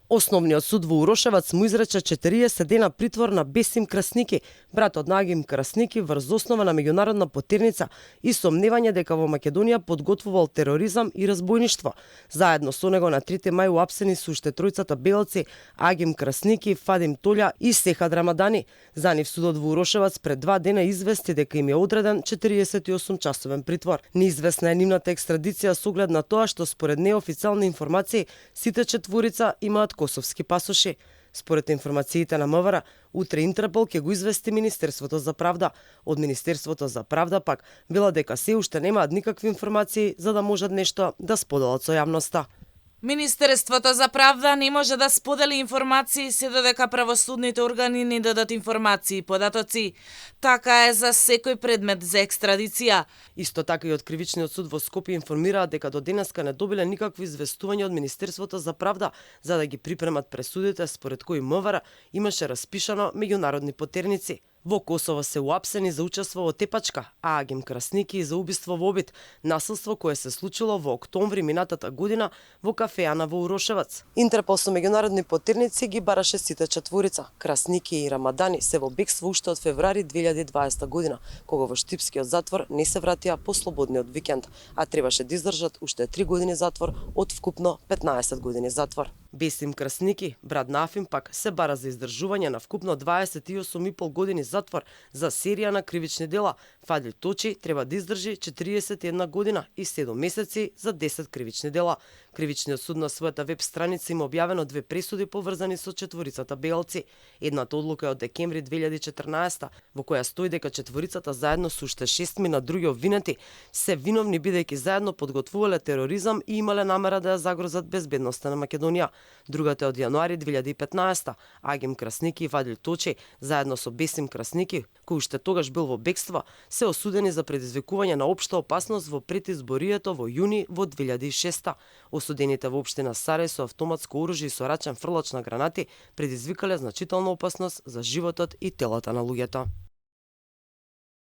Основниот суд во Урошевац му изрече 40 дена притвор на Бесим Красники, братот на Агим Красники, врз основа на меѓународна потерница и сомневање дека во Македонија подготвувал тероризам и разбойништво. Заедно со него на 3 мај уапсени се уште тројцата белци Агим Красники, Фадим Толја и Сехад Рамадани. За нив судот во Урошевац пред 2 дена извести дека им е одреден 48 часовен притвор. Неизвестна е нивната екстрадиција со оглед на тоа што според неофицијални информации сите четворица имаат косовски пасоши. Според информациите на МВР, утре Интерпол ќе го извести Министерството за правда. Од Министерството за правда пак вела дека се уште немаат никакви информации за да можат нешто да споделат со јавноста. Министерството за правда не може да сподели информации се додека правосудните органи не дадат информации и податоци. Така е за секој предмет за екстрадиција. Исто така и од Кривичниот суд во Скопје информираат дека до денеска не добиле никакви известувања од Министерството за правда за да ги припремат пресудите според кои МВР имаше распишано меѓународни потерници. Во Косово се уапсени за учество во тепачка, а Агим Красники за убиство во обид, насилство кое се случило во октомври минатата година во кафеана во Урошевац. Интерпол со меѓународни потерници ги бараше сите четворица. Красники и Рамадани се во бегство уште од февруари 2020 година, кога во штипскиот затвор не се вратија по слободниот викенд, а требаше да издржат уште 3 години затвор од вкупно 15 години затвор. Бесим Красники, брат на Афим, пак се бара за издржување на вкупно 28,5 години затвор за серија на кривични дела. Фадил Точи треба да издржи 41 година и 7 месеци за 10 кривични дела. Кривичниот суд на својата веб страница има објавено 2 пресуди поврзани со четворицата белци. Едната одлука е од декември 2014 во која стои дека четворицата заедно со уште 6 на други обвинети се виновни бидејќи заедно подготвувале тероризам и имале намера да ја загрозат безбедноста на Македонија. Другата е од јануари 2015 Агим Красники и Фадил Точи заедно со Бесим Красники, кој уште тогаш бил во бегство, се осудени за предизвикување на општа опасност во предизборието во јуни во 2006. Осудените во општина Сарај со автоматско оружје и со рачен фрлач на гранати предизвикале значителна опасност за животот и телата на луѓето.